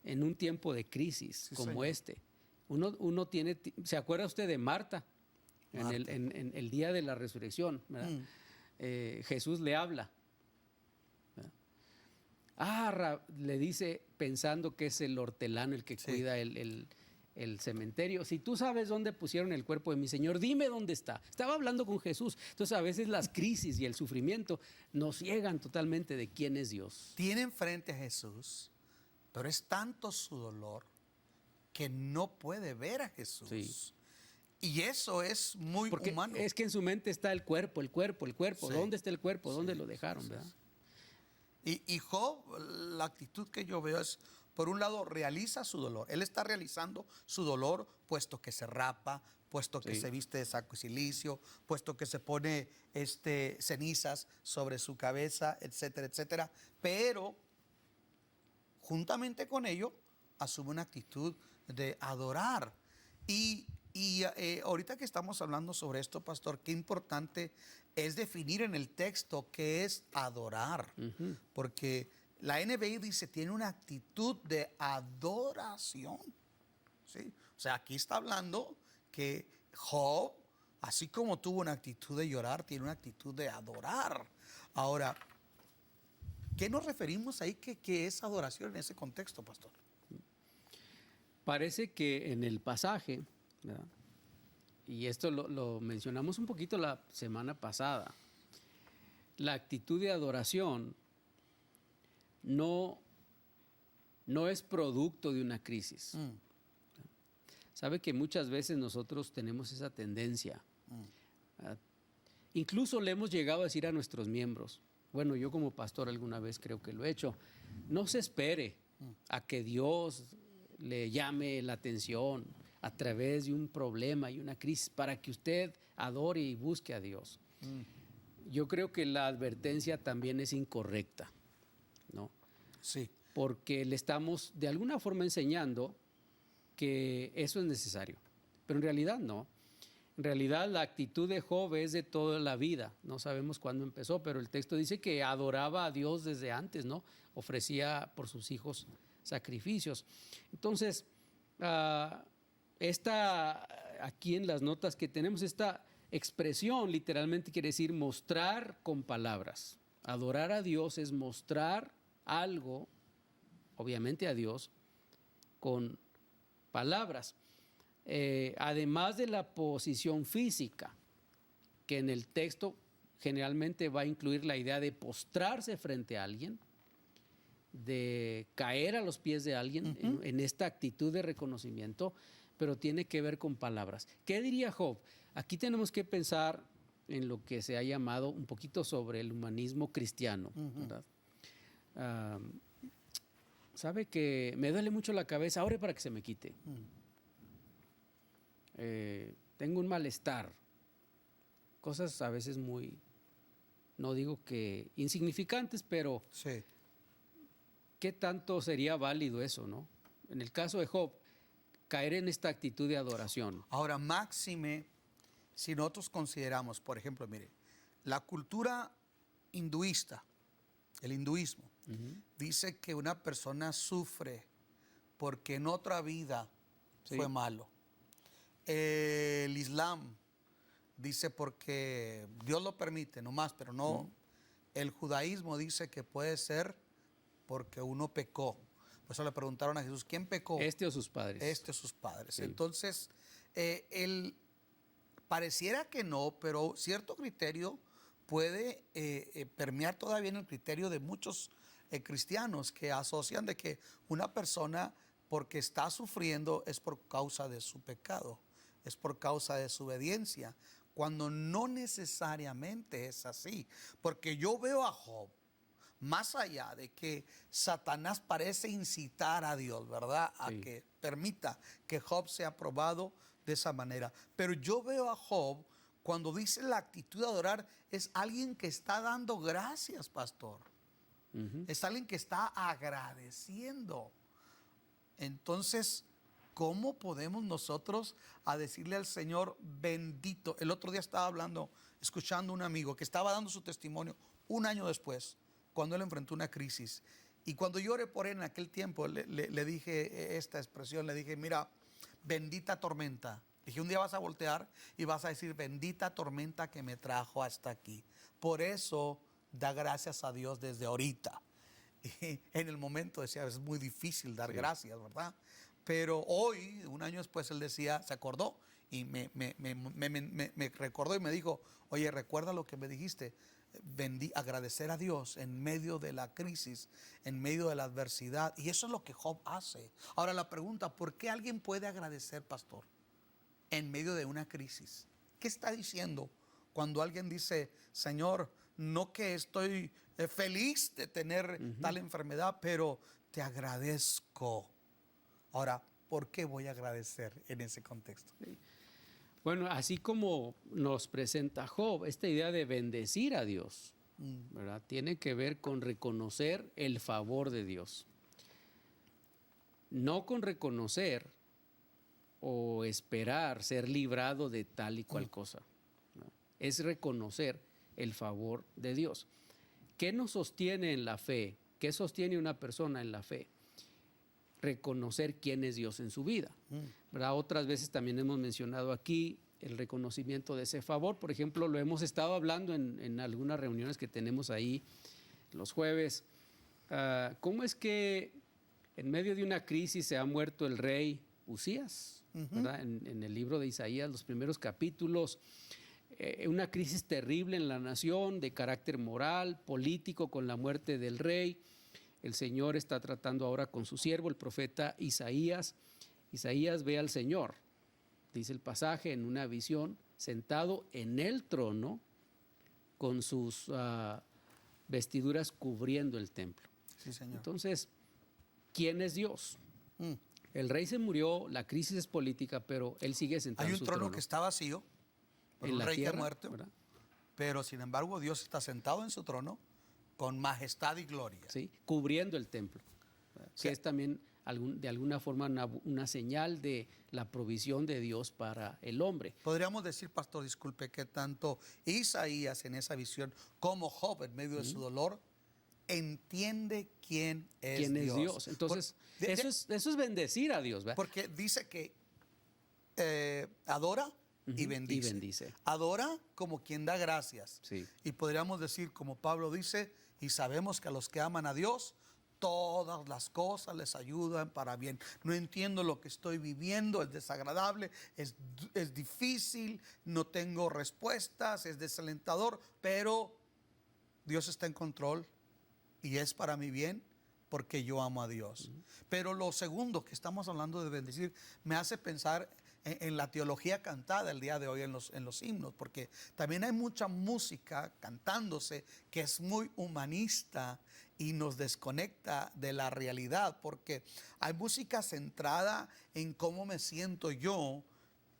En un tiempo de crisis como este, uno tiene, ¿se acuerda usted de Marta? En el día de la resurrección, ¿verdad? Jesús le habla. Le dice, pensando que es el hortelano el que cuida el cementerio. Si tú sabes dónde pusieron el cuerpo de mi Señor, dime dónde está. Estaba hablando con Jesús. Entonces a veces las crisis y el sufrimiento nos ciegan totalmente de quién es Dios. Tienen frente a Jesús, pero es tanto su dolor que no puede ver a Jesús. Sí. Y eso es muy humano. Es que en su mente está el cuerpo. Sí. ¿Dónde está el cuerpo? ¿Dónde lo dejaron? ¿Verdad? Y Job, la actitud que yo veo es, por un lado, realiza su dolor. Él está realizando su dolor, puesto que se rapa, puesto que se viste de saco y cilicio, puesto que se pone cenizas sobre su cabeza, etcétera, etcétera. Pero, juntamente con ello, asume una actitud de adorar. Y Y ahorita que estamos hablando sobre esto, pastor, qué importante es definir en el texto qué es adorar. Porque la NBI dice, tiene una actitud de adoración. ¿Sí? O sea, aquí está hablando que Job, así como tuvo una actitud de llorar, tiene una actitud de adorar. Ahora, ¿qué nos referimos ahí que es adoración en ese contexto, pastor? Parece que en el pasaje, ¿verdad? Y esto lo mencionamos un poquito la semana pasada, la actitud de adoración no es producto de una crisis. Sabe que muchas veces nosotros tenemos esa tendencia. Incluso le hemos llegado a decir a nuestros miembros, bueno, yo como pastor alguna vez creo que lo he hecho, no se espere a que Dios le llame la atención a través de un problema y una crisis para que usted adore y busque a Dios. Yo creo que la advertencia también es incorrecta, ¿no? Sí. Porque le estamos de alguna forma enseñando que eso es necesario, pero en realidad no. En realidad la actitud de Job es de toda la vida. No sabemos cuándo empezó, pero el texto dice que adoraba a Dios desde antes, ¿no? Ofrecía por sus hijos sacrificios. Entonces, aquí en las notas que tenemos, esta expresión literalmente quiere decir mostrar con palabras. Adorar a Dios es mostrar algo, obviamente a Dios, con palabras. Además de la posición física, que en el texto generalmente va a incluir la idea de postrarse frente a alguien, de caer a los pies de alguien en esta actitud de reconocimiento, pero tiene que ver con palabras. ¿Qué diría Job? Aquí tenemos que pensar en lo que se ha llamado un poquito sobre el humanismo cristiano, ¿verdad? Sabe que me duele mucho la cabeza, ore para que se me quite. Tengo un malestar, cosas a veces muy, no digo que insignificantes, pero Sí. ¿qué tanto sería válido eso, no? En el caso de Job, caer en esta actitud de adoración. Ahora, máxime, si nosotros consideramos, por ejemplo, mire, la cultura hinduista, el hinduismo, dice que una persona sufre porque en otra vida fue malo. El Islam dice porque Dios lo permite, nomás, pero no. El judaísmo dice que puede ser porque uno pecó. Por eso le preguntaron a Jesús, ¿quién pecó? ¿Este o sus padres? Este o sus padres. Sí. Entonces, pareciera que no, pero cierto criterio puede permear todavía en el criterio de muchos cristianos que asocian de que una persona porque está sufriendo es por causa de su pecado, es por causa de su obediencia, cuando no necesariamente es así. Porque yo veo a Job, más allá de que Satanás parece incitar a Dios, ¿verdad? A que permita que Job sea probado de esa manera. Pero yo veo a Job, cuando dice la actitud de adorar, es alguien que está dando gracias, pastor. Es alguien que está agradeciendo. Entonces, ¿cómo podemos nosotros a decirle al Señor bendito? El otro día estaba hablando, escuchando a un amigo que estaba dando su testimonio un año después, cuando él enfrentó una crisis. Y cuando yo oré por él en aquel tiempo, le dije esta expresión, le dije, mira, bendita tormenta. Dije, un día vas a voltear y vas a decir, bendita tormenta que me trajo hasta aquí. Por eso, da gracias a Dios desde ahorita. Y en el momento decía, es muy difícil dar gracias, ¿verdad? Pero hoy, un año después, él decía, se acordó y me recordó y me dijo, oye, recuerda lo que me dijiste. Agradecer a Dios en medio de la crisis, en medio de la adversidad. Y eso es lo que Job hace. Ahora la pregunta, ¿por qué alguien puede agradecer, pastor, en medio de una crisis? ¿Qué está diciendo cuando alguien dice, Señor, no que estoy feliz de tener tal enfermedad, pero te agradezco? Ahora, ¿por qué voy a agradecer en ese contexto? Bueno, así como nos presenta Job, esta idea de bendecir a Dios, ¿verdad? Tiene que ver con reconocer el favor de Dios. No con reconocer o esperar ser librado de tal y cual cosa, ¿no? Es reconocer el favor de Dios. ¿Qué nos sostiene en la fe? ¿Qué sostiene una persona en la fe? Reconocer quién es Dios en su vida, ¿verdad? Otras veces también hemos mencionado aquí el reconocimiento de ese favor. Por ejemplo, lo hemos estado hablando en algunas reuniones que tenemos ahí los jueves. ¿Cómo es que en medio de una crisis se ha muerto el rey Usías? ¿Verdad? En el libro de Isaías, los primeros capítulos, una crisis terrible en la nación de carácter moral, político, con la muerte del rey. El Señor está tratando ahora con su siervo, el profeta Isaías. Isaías ve al Señor, dice el pasaje, en una visión, sentado en el trono con sus vestiduras cubriendo el templo. Sí, Señor. Entonces, ¿quién es Dios? El rey se murió, la crisis es política, pero él sigue sentado en su trono. Hay un trono que está vacío, por En un la rey tierra, que ha muerto, ¿verdad? pero sin embargo Dios está sentado en su trono con majestad y gloria. ¿Sí? Cubriendo el templo, ¿verdad? Sí. Que es también de alguna forma una señal de la provisión de Dios para el hombre. Podríamos decir, pastor, disculpe, que tanto Isaías en esa visión como Job en medio de su dolor entiende quién es ¿Quién es Dios. Dios? Entonces, eso es bendecir a Dios, ¿verdad? Porque dice que adora y bendice. Y bendice. Adora como quien da gracias. Sí. Y podríamos decir, como Pablo dice, y sabemos que a los que aman a Dios, todas las cosas les ayudan para bien. No entiendo lo que estoy viviendo, es desagradable, es difícil, no tengo respuestas, es desalentador, pero Dios está en control y es para mi bien porque yo amo a Dios. Pero lo segundo que estamos hablando de bendecir me hace pensar en la teología cantada el día de hoy en los himnos, porque también hay mucha música cantándose que es muy humanista y nos desconecta de la realidad, porque hay música centrada en cómo me siento yo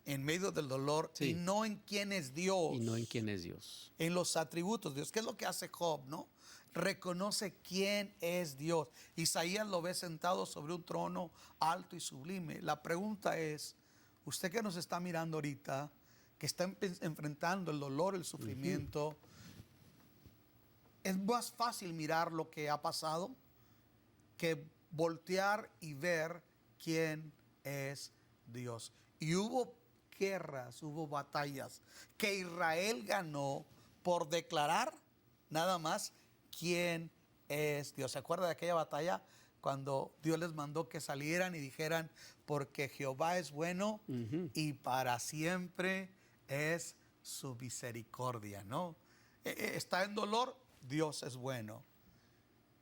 en medio del dolor, sí, y no en quién es Dios. Y no en quién es Dios. En los atributos de Dios. ¿Qué es lo que hace Job, no? Reconoce quién es Dios. Isaías lo ve sentado sobre un trono alto y sublime. La pregunta es, usted que nos está mirando ahorita, que está enfrentando el dolor, el sufrimiento, es más fácil mirar lo que ha pasado que voltear y ver quién es Dios. Y hubo guerras, hubo batallas que Israel ganó por declarar nada más quién es Dios. ¿Se acuerda de aquella batalla cuando Dios les mandó que salieran y dijeran, porque Jehová es bueno y para siempre es su misericordia, ¿no? Está en dolor, Dios es bueno.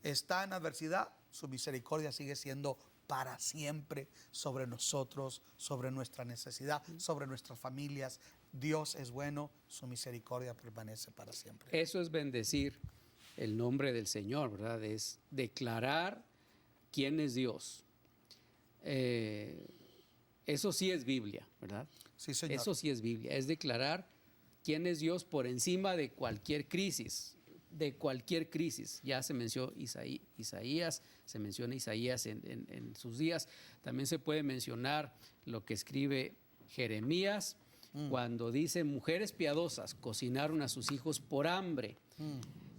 Está en adversidad, su misericordia sigue siendo para siempre sobre nosotros, sobre nuestra necesidad, sobre nuestras familias. Dios es bueno, su misericordia permanece para siempre. Eso es bendecir el nombre del Señor, ¿verdad? Es declarar quién es Dios. Eso sí es Biblia, ¿verdad? Sí, Señor. Eso sí es Biblia, es declarar quién es Dios por encima de cualquier crisis. De cualquier crisis. Ya se mencionó Isaías, se menciona Isaías en sus días. También se puede mencionar lo que escribe Jeremías cuando dice, mujeres piadosas cocinaron a sus hijos por hambre.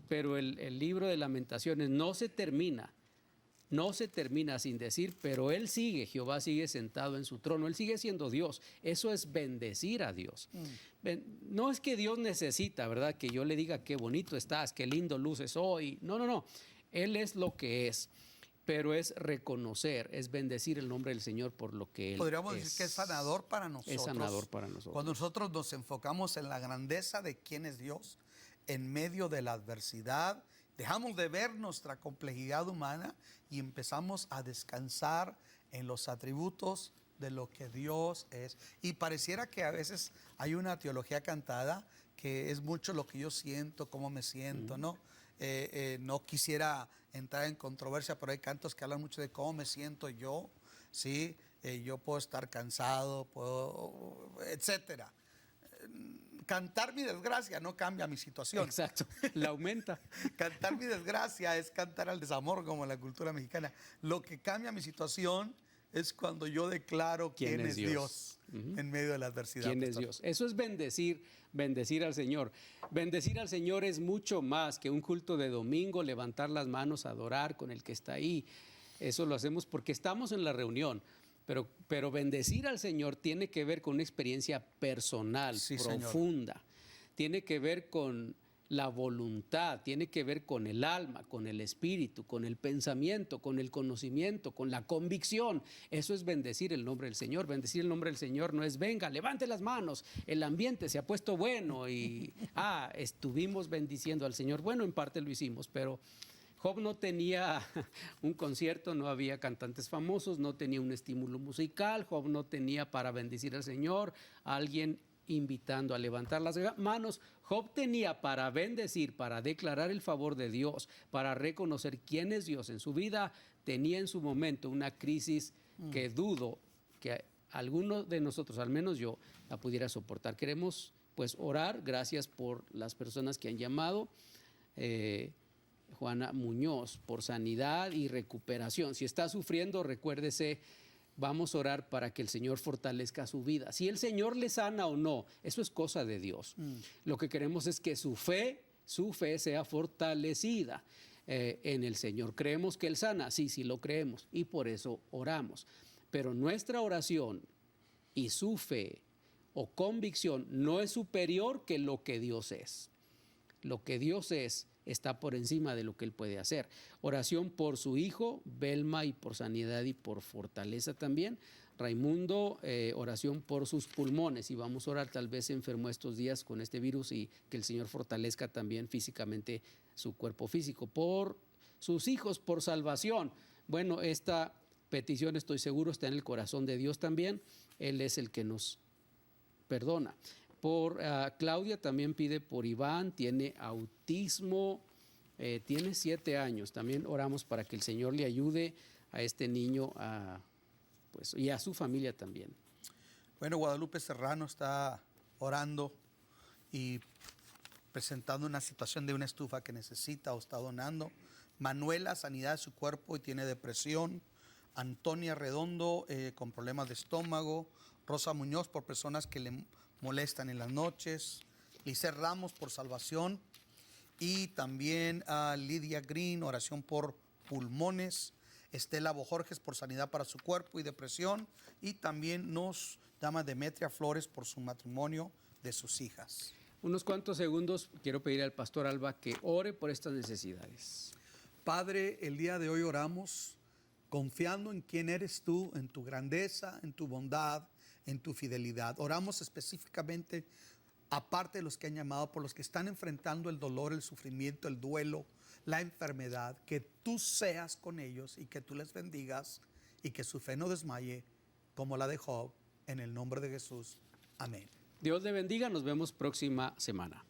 Pero el libro de Lamentaciones no se termina sin decir, pero Él sigue, Jehová sigue sentado en su trono, Él sigue siendo Dios. Eso es bendecir a Dios. No es que Dios necesita, ¿verdad? Que yo le diga qué bonito estás, qué lindo luces hoy. No. Él es lo que es, pero es reconocer, es bendecir el nombre del Señor por lo que Él Podríamos es. decir que es sanador para nosotros. Es sanador para nosotros. Cuando nosotros nos enfocamos en la grandeza de quién es Dios, en medio de la adversidad, dejamos de ver nuestra complejidad humana y empezamos a descansar en los atributos de lo que Dios es. Y pareciera que a veces hay una teología cantada que es mucho lo que yo siento, cómo me siento, ¿no? No quisiera entrar en controversia, pero hay cantos que hablan mucho de cómo me siento yo, ¿sí? Yo puedo estar cansado, etcétera. Cantar mi desgracia no cambia mi situación. Exacto, la aumenta. Cantar mi desgracia es cantar al desamor, como en la cultura mexicana. Lo que cambia mi situación es cuando yo declaro quién es Dios en medio de la adversidad. ¿Quién es pastor. Dios? Eso es bendecir al Señor. Bendecir al Señor es mucho más que un culto de domingo, levantar las manos, adorar con el que está ahí. Eso lo hacemos porque estamos en la reunión. Pero bendecir al Señor tiene que ver con una experiencia personal, Sí, profunda. Tiene que ver con la voluntad, tiene que ver con el alma, con el espíritu, con el pensamiento, con el conocimiento, con la convicción. Eso es bendecir el nombre del Señor. Bendecir el nombre del Señor no es, venga, levante las manos, el ambiente se ha puesto bueno y, estuvimos bendiciendo al Señor. Bueno, en parte lo hicimos, pero Job no tenía un concierto, no había cantantes famosos, no tenía un estímulo musical. Job no tenía para bendecir al Señor a alguien invitando a levantar las manos. Job tenía para bendecir, para declarar el favor de Dios, para reconocer quién es Dios en su vida. Tenía en su momento una crisis que dudo que alguno de nosotros, al menos yo, la pudiera soportar. Queremos pues orar. Gracias por las personas que han llamado. Juana Muñoz, por sanidad y recuperación. Si está sufriendo, recuérdese, vamos a orar para que el Señor fortalezca su vida. Si el Señor le sana o no, eso es cosa de Dios. Lo que queremos es que su fe sea fortalecida en el Señor. ¿Creemos que Él sana? Sí, sí lo creemos y por eso oramos. Pero nuestra oración y su fe o convicción no es superior que lo que Dios es. Lo que Dios es está por encima de lo que Él puede hacer. Oración por su hijo, Belma, y por sanidad y por fortaleza también. Raimundo, oración por sus pulmones, y vamos a orar, tal vez se enfermó estos días con este virus y que el Señor fortalezca también físicamente su cuerpo físico. Por sus hijos, por salvación. Bueno, esta petición estoy seguro está en el corazón de Dios también. Él es el que nos perdona. Por Claudia también pide por Iván, tiene autismo, tiene 7 años. También oramos para que el Señor le ayude a este niño y a su familia también. Bueno, Guadalupe Serrano está orando y presentando una situación de una estufa que necesita o está donando. Manuela, sanidad de su cuerpo y tiene depresión. Antonia Redondo, con problemas de estómago. Rosa Muñoz, por personas que le molestan en las noches. Licer Ramos, por salvación. Y también a Lidia Green, oración por pulmones. Estela Bojorges, por sanidad para su cuerpo y depresión. Y también nos llama Demetria Flores por su matrimonio de sus hijas. Unos cuantos segundos quiero pedir al pastor Alba que ore por estas necesidades. Padre, el día de hoy oramos confiando en quién eres tú, en tu grandeza, en tu bondad, en tu fidelidad. Oramos específicamente, aparte de los que han llamado, por los que están enfrentando el dolor, el sufrimiento, el duelo, la enfermedad, que tú seas con ellos y que tú les bendigas y que su fe no desmaye como la de Job, en el nombre de Jesús. Amén. Dios le bendiga, nos vemos próxima semana.